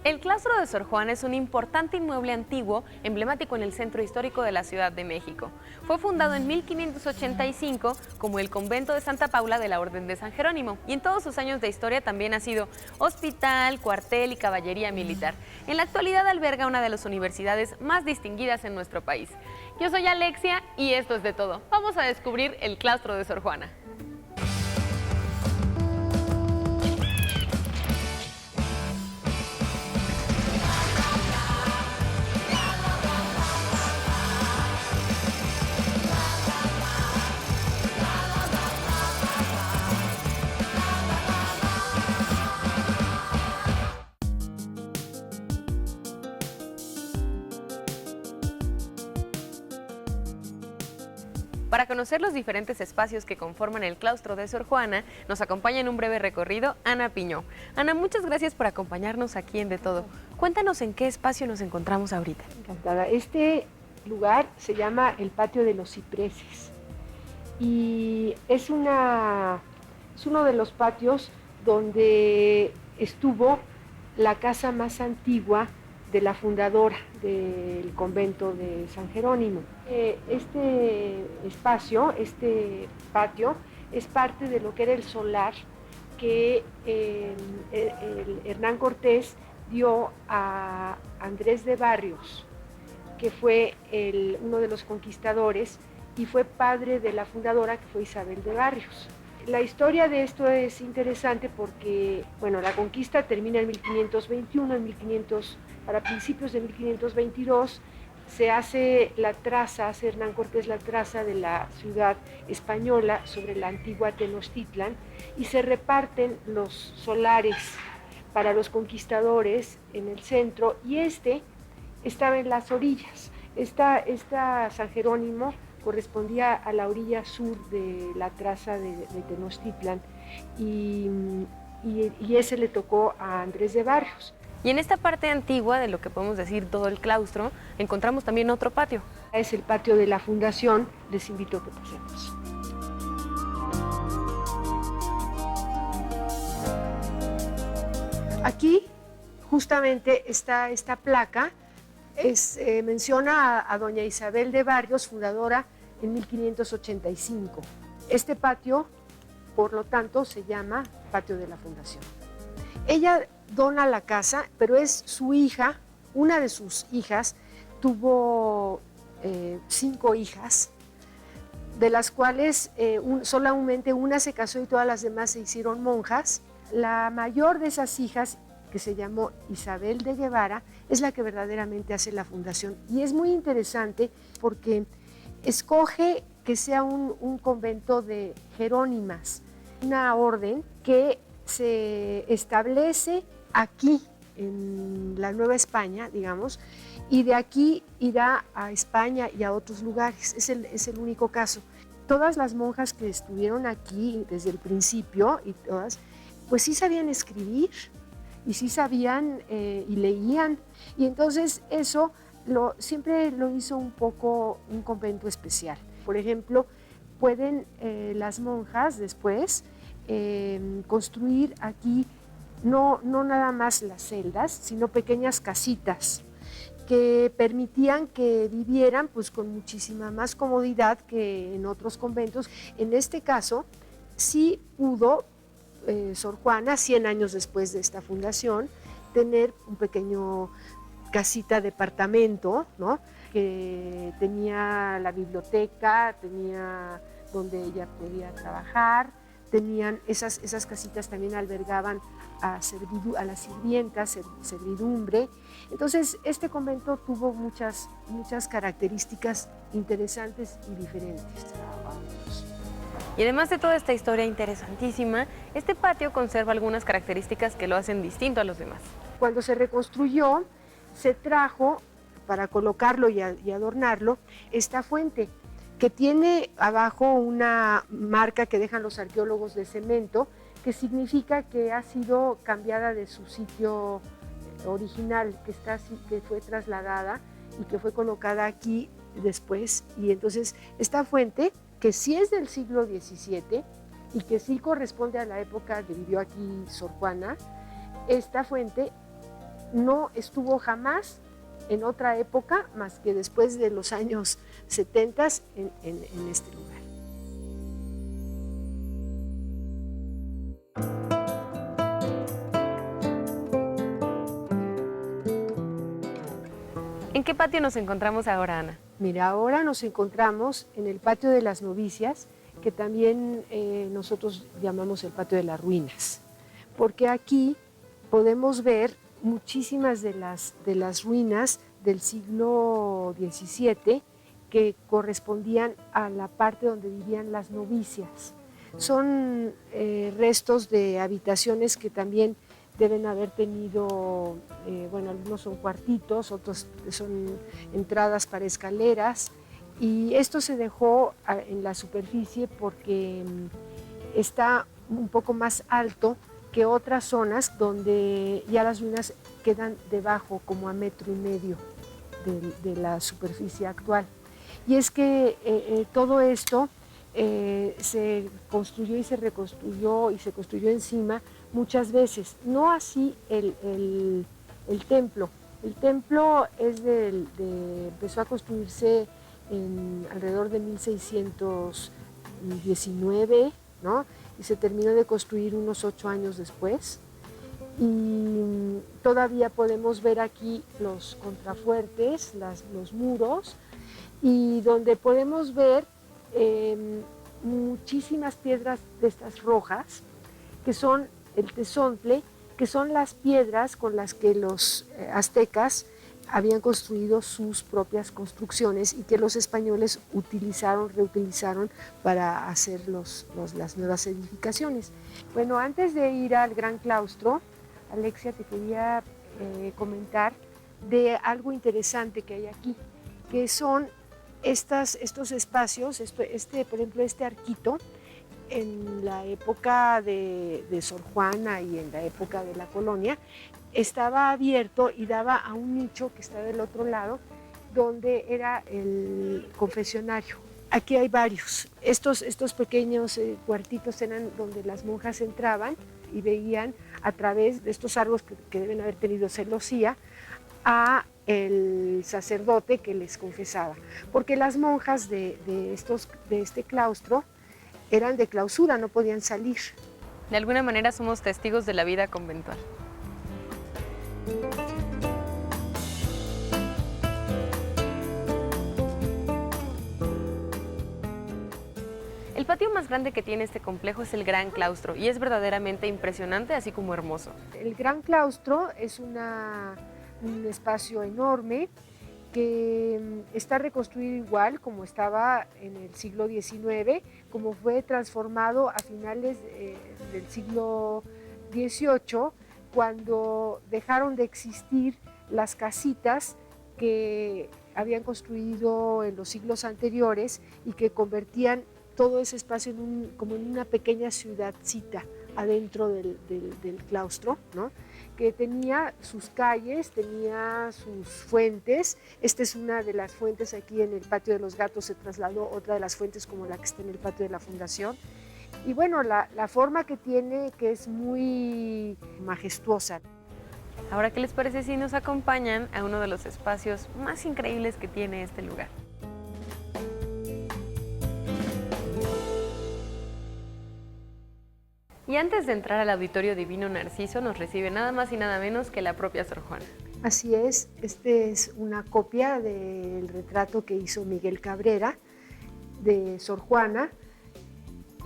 El claustro de Sor Juana es un importante inmueble antiguo, emblemático en el centro histórico de la Ciudad de México. Fue fundado en 1585 como el convento de Santa Paula de la Orden de San Jerónimo, y en todos sus años de historia también ha sido hospital, cuartel y caballería militar. En la actualidad alberga una de las universidades más distinguidas en nuestro país. Yo soy Alexia y esto es De Todo. Vamos a descubrir el claustro de Sor Juana. Para conocer los diferentes espacios que conforman el claustro de Sor Juana, nos acompaña en un breve recorrido Ana Piñó. Ana, muchas gracias por acompañarnos aquí en De Todo. Cuéntanos en qué espacio nos encontramos ahorita. Encantada. Este lugar se llama el Patio de los Cipreses y es uno de los patios donde estuvo la casa más antigua de la fundadora del convento de San Jerónimo. Este espacio, este patio, es parte de lo que era el solar que el Hernán Cortés dio a Andrés de Barrios, que fue uno de los conquistadores y fue padre de la fundadora, que fue Isabel de Barrios. La historia de esto es interesante porque, bueno, la conquista termina en 1521, para principios de 1522 se hace Hernán Cortés la traza de la ciudad española sobre la antigua Tenochtitlan y se reparten los solares para los conquistadores en el centro y estaba en las orillas. Esta San Jerónimo correspondía a la orilla sur de la traza de Tenochtitlan y ese le tocó a Andrés de Barrios. Y en esta parte antigua de lo que podemos decir todo el claustro, encontramos también otro patio. Es el patio de la fundación, les invito a que pasemos. Aquí justamente está esta placa, menciona a doña Isabel de Barrios, fundadora en 1585. Este patio, por lo tanto, se llama Patio de la Fundación. Ella dona la casa, pero es su hija, una de sus hijas, tuvo 5 hijas, de las cuales solamente una se casó y todas las demás se hicieron monjas. La mayor de esas hijas, que se llamó Isabel de Guevara, es la que verdaderamente hace la fundación. Y es muy interesante porque escoge que sea un convento de jerónimas, una orden que se establece aquí en la Nueva España, digamos, y de aquí irá a España y a otros lugares. Es el único caso. Todas las monjas que estuvieron aquí desde el principio, y todas, pues sí sabían escribir, y sí sabían y leían, y entonces eso siempre lo hizo un poco un convento especial. Por ejemplo, pueden las monjas después construir aquí no nada más las celdas, sino pequeñas casitas que permitían que vivieran pues con muchísima más comodidad que en otros conventos. En este caso, sí pudo Sor Juana, 100 años después de esta fundación, tener un pequeño casita departamento, ¿no? Que tenía la biblioteca, tenía donde ella podía trabajar, tenían esas casitas también albergaban a las sirvientas, servidumbre. Entonces, este convento tuvo muchas características interesantes y diferentes. Y además de toda esta historia interesantísima, este patio conserva algunas características que lo hacen distinto a los demás. Cuando se reconstruyó, se trajo, para colocarlo y adornarlo, esta fuente, que tiene abajo una marca que dejan los arqueólogos de cemento, que significa que ha sido cambiada de su sitio original, que fue trasladada y que fue colocada aquí después. Y entonces esta fuente, que sí es del siglo XVII y que sí corresponde a la época que vivió aquí Sor Juana, esta fuente no estuvo jamás en otra época más que después de los años 70 en este lugar. ¿En qué patio nos encontramos ahora, Ana? Mira, ahora nos encontramos en el patio de las novicias, que también nosotros llamamos el patio de las ruinas, porque aquí podemos ver muchísimas de las ruinas del siglo XVII que correspondían a la parte donde vivían las novicias. Son restos de habitaciones que también deben haber tenido, bueno, algunos son cuartitos, otros son entradas para escaleras, y esto se dejó en la superficie porque está un poco más alto que otras zonas donde ya las ruinas quedan debajo, como a 1,5 metros de la superficie actual. Y es que todo esto se construyó y se reconstruyó y se construyó encima muchas veces, no así el templo. El templo empezó a construirse alrededor de 1619, ¿no? Y se terminó de construir unos 8 años después. Y todavía podemos ver aquí los contrafuertes, los muros, y donde podemos ver muchísimas piedras de estas rojas, que son el tezontle, que son las piedras con las que los aztecas habían construido sus propias construcciones y que los españoles reutilizaron para hacer las nuevas edificaciones. Bueno, antes de ir al gran claustro, Alexia, te quería comentar de algo interesante que hay aquí, que son estos espacios, por ejemplo, este arquito, en la época de Sor Juana y en la época de la colonia, estaba abierto y daba a un nicho que está del otro lado, donde era el confesionario. Aquí hay varios. Estos pequeños cuartitos eran donde las monjas entraban y veían a través de estos árboles que deben haber tenido celosía a el sacerdote que les confesaba. Porque las monjas de este claustro eran de clausura, no podían salir. De alguna manera somos testigos de la vida conventual. El patio más grande que tiene este complejo es el Gran Claustro y es verdaderamente impresionante, así como hermoso. El Gran Claustro es un espacio enorme que está reconstruido igual como estaba en el siglo XIX, como fue transformado a finales del siglo XVIII, cuando dejaron de existir las casitas que habían construido en los siglos anteriores y que convertían todo ese espacio como en una pequeña ciudadcita adentro del claustro, ¿no? Que tenía sus calles, tenía sus fuentes. Esta es una de las fuentes. Aquí en el Patio de los Gatos se trasladó otra de las fuentes como la que está en el Patio de la Fundación. Y bueno, la forma que tiene, que es muy majestuosa. Ahora, ¿qué les parece si nos acompañan a uno de los espacios más increíbles que tiene este lugar? Y antes de entrar al Auditorio Divino Narciso, nos recibe nada más y nada menos que la propia Sor Juana. Así es, este es una copia del retrato que hizo Miguel Cabrera de Sor Juana.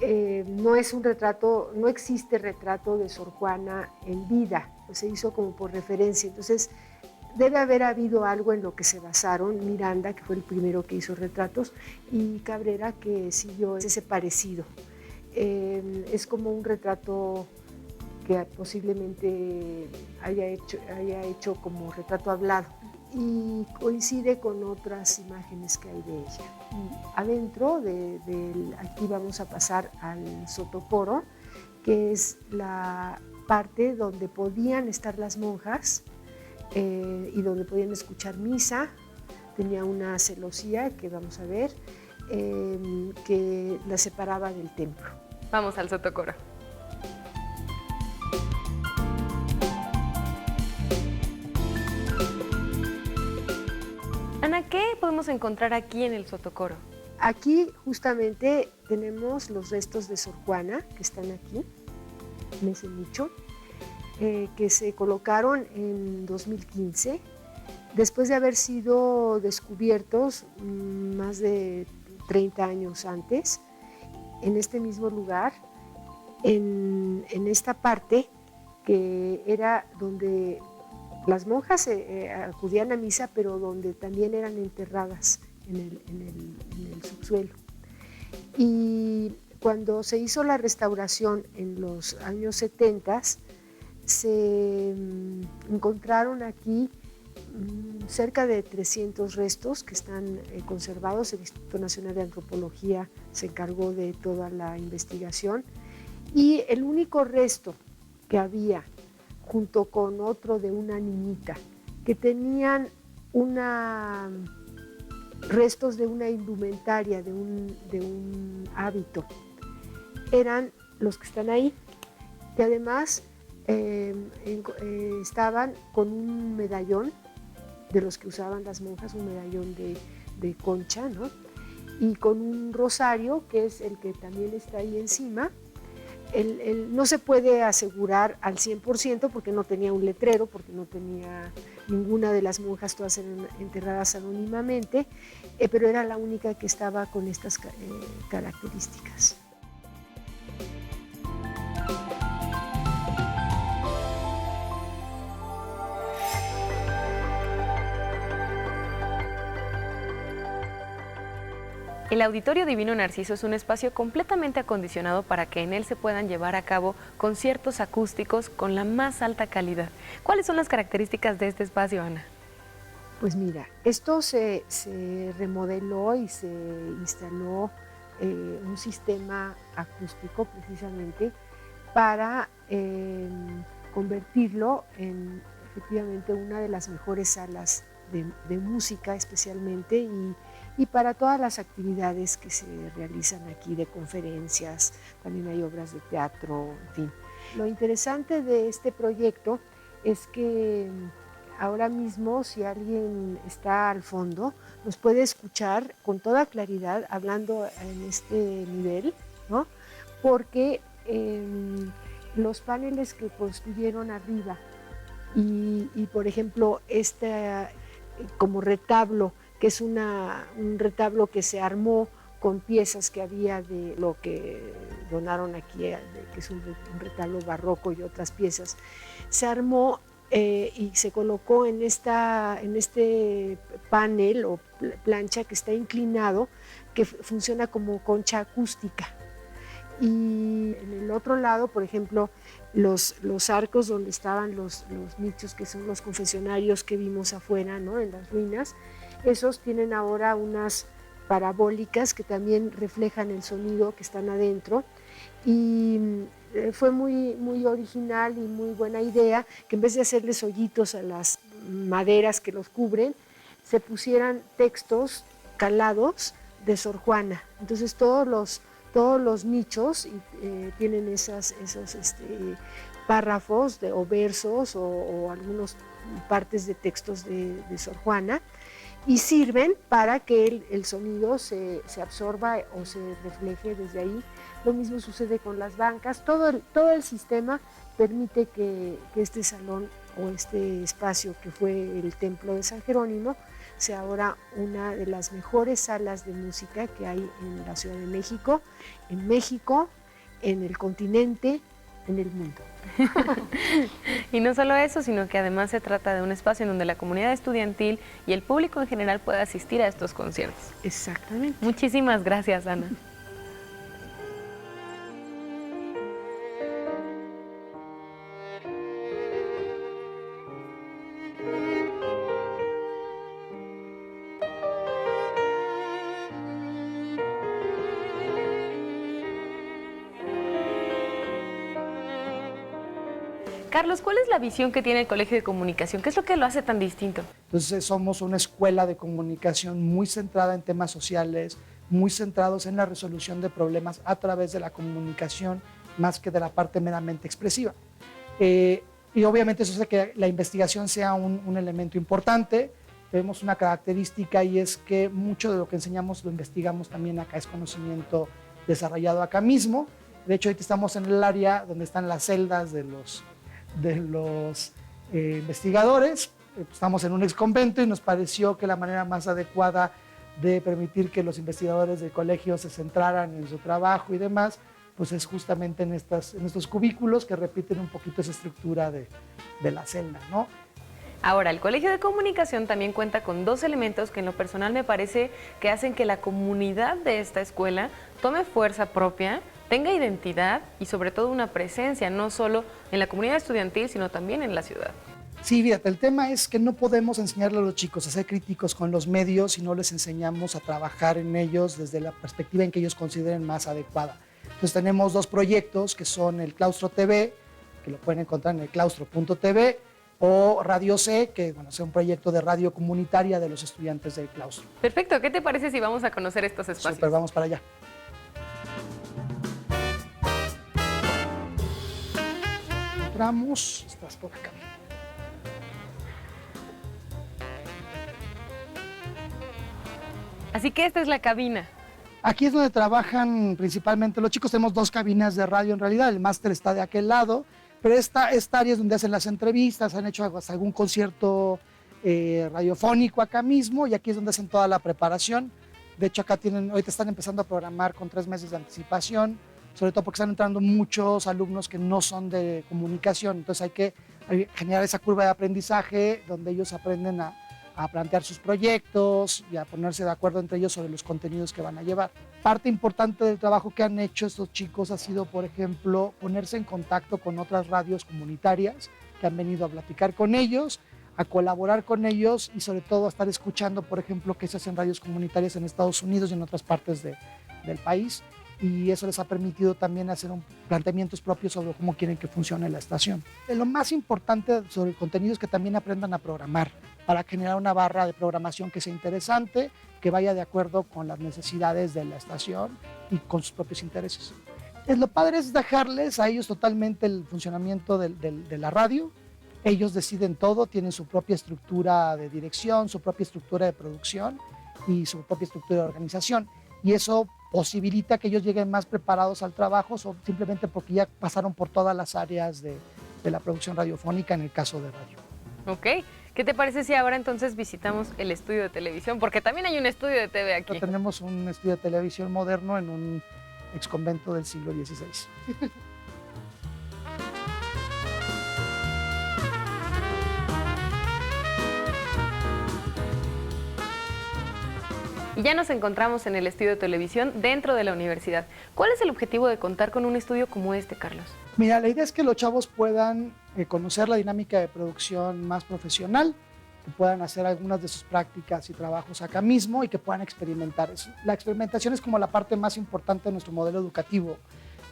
No es un retrato, no existe retrato de Sor Juana en vida, se hizo como por referencia. Entonces, debe haber habido algo en lo que se basaron Miranda, que fue el primero que hizo retratos, y Cabrera, que siguió ese parecido. Es como un retrato que posiblemente haya hecho como retrato hablado y coincide con otras imágenes que hay de ella. Y adentro aquí vamos a pasar al sotocoro, que es la parte donde podían estar las monjas y donde podían escuchar misa. Tenía una celosía que vamos a ver, que la separaba del templo. Vamos al sotocoro. ¿qué podemos encontrar aquí en el Sotocoro? Aquí justamente tenemos los restos de Sor Juana, que están aquí, en ese nicho, que se colocaron en 2015, después de haber sido descubiertos más de 30 años antes, en este mismo lugar, en esta parte que era donde las monjas acudían a misa, pero donde también eran enterradas en el subsuelo. Y cuando se hizo la restauración en los años 70, se encontraron aquí cerca de 300 restos que están conservados. El Instituto Nacional de Antropología se encargó de toda la investigación y el único resto que había, junto con otro de una niñita, que tenían restos de una indumentaria, de un hábito, eran los que están ahí, que además estaban con un medallón de los que usaban las monjas, un medallón de concha, ¿no? Y con un rosario, que es el que también está ahí encima. No se puede asegurar al 100% porque no tenía un letrero, porque no tenía ninguna de las monjas, todas eran enterradas anónimamente, pero era la única que estaba con estas características. El Auditorio Divino Narciso es un espacio completamente acondicionado para que en él se puedan llevar a cabo conciertos acústicos con la más alta calidad. ¿Cuáles son las características de este espacio, Ana? Pues mira, esto se remodeló y se instaló un sistema acústico precisamente para convertirlo en efectivamente una de las mejores salas de música especialmente y para todas las actividades que se realizan aquí, de conferencias, también hay obras de teatro, en fin. Lo interesante de este proyecto es que ahora mismo, si alguien está al fondo, nos puede escuchar con toda claridad hablando en este nivel, ¿no? Porque los paneles que construyeron arriba y por ejemplo, como retablo, que es un retablo que se armó con piezas que había de lo que donaron aquí, que es un retablo barroco y otras piezas, se armó y se colocó en este panel o plancha que está inclinado, que funciona como concha acústica. Y en el otro lado, por ejemplo, los arcos donde estaban los nichos, que son los confesionarios que vimos afuera, ¿no? En las ruinas, esos tienen ahora unas parabólicas que también reflejan el sonido que están adentro. Y fue muy, muy original y muy buena idea que en vez de hacerles hoyitos a las maderas que los cubren, se pusieran textos calados de Sor Juana. Entonces todos los nichos tienen esos párrafos o versos o algunas partes de textos de Sor Juana, y sirven para que el sonido se absorba o se refleje desde ahí. Lo mismo sucede con las bancas. Todo el sistema permite que este salón o este espacio que fue el templo de San Jerónimo sea ahora una de las mejores salas de música que hay en la Ciudad de México, en el continente, en el mundo. Y no solo eso, sino que además se trata de un espacio en donde la comunidad estudiantil y el público en general pueda asistir a estos conciertos. Exactamente. Muchísimas gracias, Ana. Carlos, ¿cuál es la visión que tiene el Colegio de Comunicación? ¿Qué es lo que lo hace tan distinto? Entonces somos una escuela de comunicación muy centrada en temas sociales, muy centrados en la resolución de problemas a través de la comunicación, más que de la parte meramente expresiva. Y obviamente eso hace que la investigación sea un elemento importante. vemos una característica y es que mucho de lo que enseñamos lo investigamos también acá, es conocimiento desarrollado acá mismo. De hecho, ahorita estamos en el área donde están las celdas de los investigadores. Estamos en un exconvento y nos pareció que la manera más adecuada de permitir que los investigadores del colegio se centraran en su trabajo y demás, pues es justamente en estos cubículos que repiten un poquito esa estructura de la celda, ¿no? Ahora, el Colegio de Comunicación también cuenta con 2 elementos que en lo personal me parece que hacen que la comunidad de esta escuela tome fuerza propia, tenga identidad y sobre todo una presencia, no solo en la comunidad estudiantil, sino también en la ciudad. Sí, fíjate, el tema es que no podemos enseñarle a los chicos a ser críticos con los medios si no les enseñamos a trabajar en ellos desde la perspectiva en que ellos consideren más adecuada. Entonces tenemos 2 proyectos que son el Claustro TV, que lo pueden encontrar en el claustro.tv, o Radio C, que bueno, es un proyecto de radio comunitaria de los estudiantes del claustro. Perfecto, ¿qué te parece si vamos a conocer estos espacios? Súper, vamos para allá. Entramos, estás por acá. Así que esta es la cabina. Aquí es donde trabajan principalmente los chicos. Tenemos 2 cabinas de radio en realidad, el máster está de aquel lado, pero esta área es donde hacen las entrevistas, han hecho hasta algún concierto radiofónico acá mismo, y aquí es donde hacen toda la preparación. De hecho, acá ahorita están empezando a programar con 3 meses de anticipación, sobre todo porque están entrando muchos alumnos que no son de comunicación, entonces hay que generar esa curva de aprendizaje donde ellos aprenden a plantear sus proyectos y a ponerse de acuerdo entre ellos sobre los contenidos que van a llevar. Parte importante del trabajo que han hecho estos chicos ha sido, por ejemplo, ponerse en contacto con otras radios comunitarias que han venido a platicar con ellos, a colaborar con ellos y sobre todo a estar escuchando, por ejemplo, qué se hace en radios comunitarias en Estados Unidos y en otras partes del país. Y eso les ha permitido también hacer planteamientos propios sobre cómo quieren que funcione la estación. Lo más importante sobre el contenido es que también aprendan a programar para generar una barra de programación que sea interesante, que vaya de acuerdo con las necesidades de la estación y con sus propios intereses. Lo padre es dejarles a ellos totalmente el funcionamiento de la radio. Ellos deciden todo, tienen su propia estructura de dirección, su propia estructura de producción y su propia estructura de organización. Y eso posibilita que ellos lleguen más preparados al trabajo, simplemente porque ya pasaron por todas las áreas de la producción radiofónica en el caso de radio. Ok, ¿qué te parece si ahora entonces visitamos el estudio de televisión? Porque también hay un estudio de TV aquí. Tenemos un estudio de televisión moderno en un exconvento del siglo XVI. Y ya nos encontramos en el estudio de televisión dentro de la universidad. ¿Cuál es el objetivo de contar con un estudio como este, Carlos? Mira, la idea es que los chavos puedan conocer la dinámica de producción más profesional, que puedan hacer algunas de sus prácticas y trabajos acá mismo y que puedan experimentar eso. La experimentación es como la parte más importante de nuestro modelo educativo,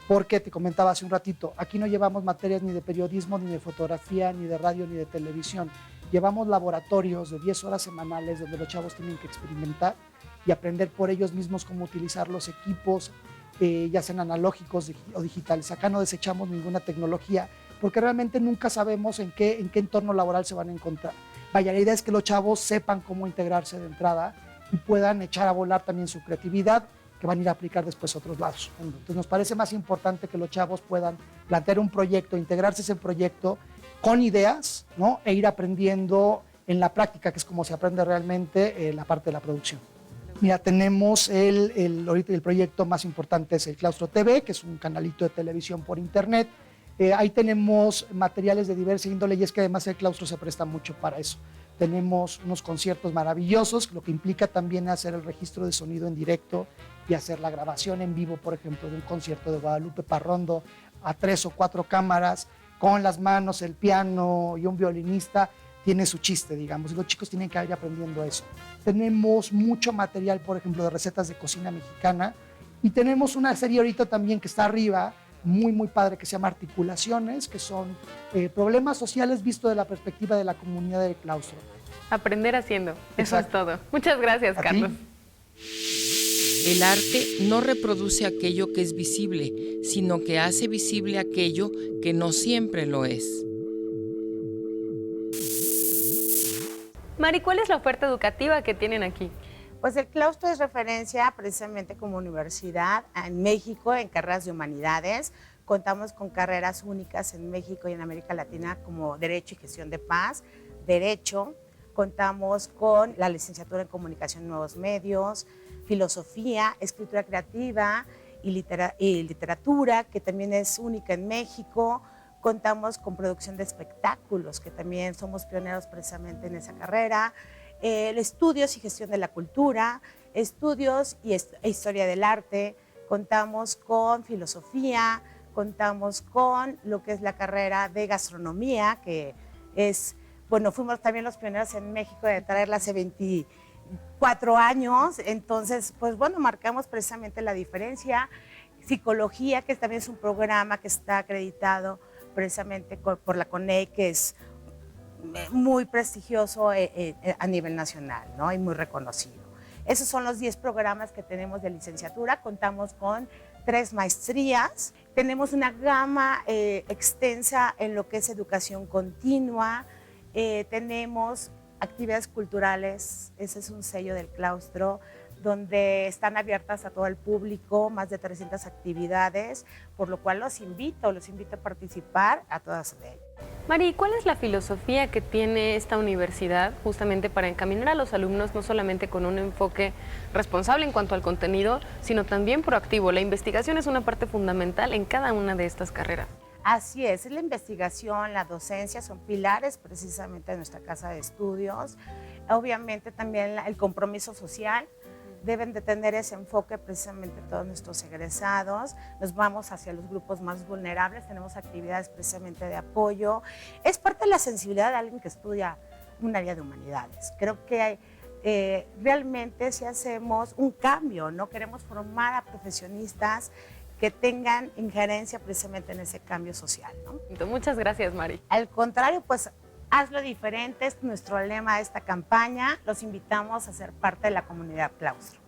porque te comentaba hace un ratito, aquí no llevamos materias ni de periodismo, ni de fotografía, ni de radio, ni de televisión. Llevamos laboratorios de 10 horas semanales donde los chavos tienen que experimentar y aprender por ellos mismos cómo utilizar los equipos, ya sean analógicos o digitales. Acá no desechamos ninguna tecnología porque realmente nunca sabemos en qué entorno laboral se van a encontrar. Vaya, la idea es que los chavos sepan cómo integrarse de entrada y puedan echar a volar también su creatividad, que van a ir a aplicar después a otros lados. Entonces nos parece más importante que los chavos puedan plantear un proyecto, integrarse a ese proyecto con ideas, ¿no? E ir aprendiendo en la práctica, que es como se aprende realmente la parte de la producción. Mira, tenemos ahorita el proyecto más importante es el Claustro TV, que es un canalito de televisión por internet. Ahí tenemos materiales de diversa índole y es que además el claustro se presta mucho para eso. Tenemos unos conciertos maravillosos, lo que implica también hacer el registro de sonido en directo y hacer la grabación en vivo, por ejemplo, de un concierto de Guadalupe Parrondo a 3 o 4 cámaras, con las manos, el piano y un violinista. Tiene su chiste, digamos, y los chicos tienen que ir aprendiendo eso. Tenemos mucho material, por ejemplo, de recetas de cocina mexicana, y tenemos una serie ahorita también que está arriba, muy, muy padre, que se llama Articulaciones, que son problemas sociales vistos de la perspectiva de la comunidad del claustro. Aprender haciendo, eso Exacto. es todo. Muchas gracias, ¿A Carlos. ti? El arte no reproduce aquello que es visible, sino que hace visible aquello que no siempre lo es. Mari, ¿cuál es la oferta educativa que tienen aquí? Pues el claustro es referencia precisamente como universidad en México en carreras de humanidades. Contamos con carreras únicas en México y en América Latina como Derecho y Gestión de Paz, Derecho. Contamos con la licenciatura en Comunicación y Nuevos Medios, Filosofía, Escritura Creativa y Literatura, que también es única en México. Contamos con producción de espectáculos, que también somos pioneros precisamente en esa carrera. Estudios y gestión de la cultura, estudios e historia del arte. Contamos con filosofía, contamos con lo que es la carrera de gastronomía, que es, bueno, fuimos también los pioneros en México de traerla hace 24 años, entonces, pues bueno, marcamos precisamente la diferencia. Psicología, que también es un programa que está acreditado precisamente por la CONEI, que es muy prestigioso a nivel nacional, ¿no? Y muy reconocido. Esos son los 10 programas que tenemos de licenciatura. Contamos con 3 maestrías. Tenemos una gama extensa en lo que es educación continua. Tenemos actividades culturales, ese es un sello del claustro, donde están abiertas a todo el público, más de 300 actividades, por lo cual los invito a participar a todas ellas. Mari, ¿cuál es la filosofía que tiene esta universidad justamente para encaminar a los alumnos no solamente con un enfoque responsable en cuanto al contenido, sino también proactivo? La investigación es una parte fundamental en cada una de estas carreras. Así es, la investigación, la docencia son pilares precisamente de nuestra casa de estudios. Obviamente también el compromiso social. Deben de tener ese enfoque precisamente todos nuestros egresados. Nos vamos hacia los grupos más vulnerables, tenemos actividades precisamente de apoyo. Es parte de la sensibilidad de alguien que estudia un área de humanidades. Creo que realmente si hacemos un cambio, ¿no? Queremos formar a profesionistas que tengan injerencia precisamente en ese cambio social, ¿no? Muchas gracias, Mari. Al contrario, pues hazlo diferente, es nuestro lema de esta campaña. Los invitamos a ser parte de la comunidad Claustro.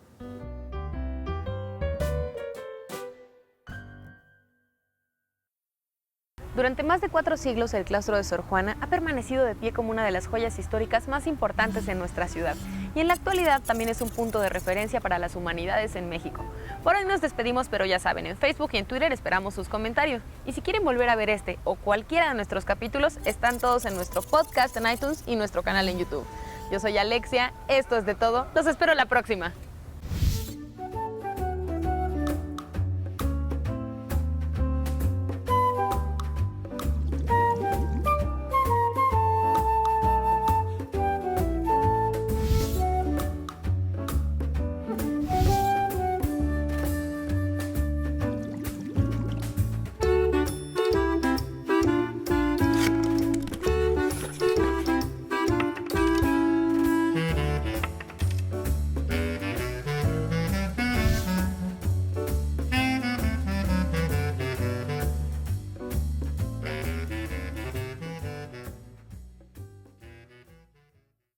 Durante más de 4 siglos, el claustro de Sor Juana ha permanecido de pie como una de las joyas históricas más importantes en nuestra ciudad. Y en la actualidad también es un punto de referencia para las humanidades en México. Por hoy nos despedimos, pero ya saben, en Facebook y en Twitter esperamos sus comentarios. Y si quieren volver a ver este o cualquiera de nuestros capítulos, están todos en nuestro podcast en iTunes y nuestro canal en YouTube. Yo soy Alexia, esto es de todo. Los espero la próxima.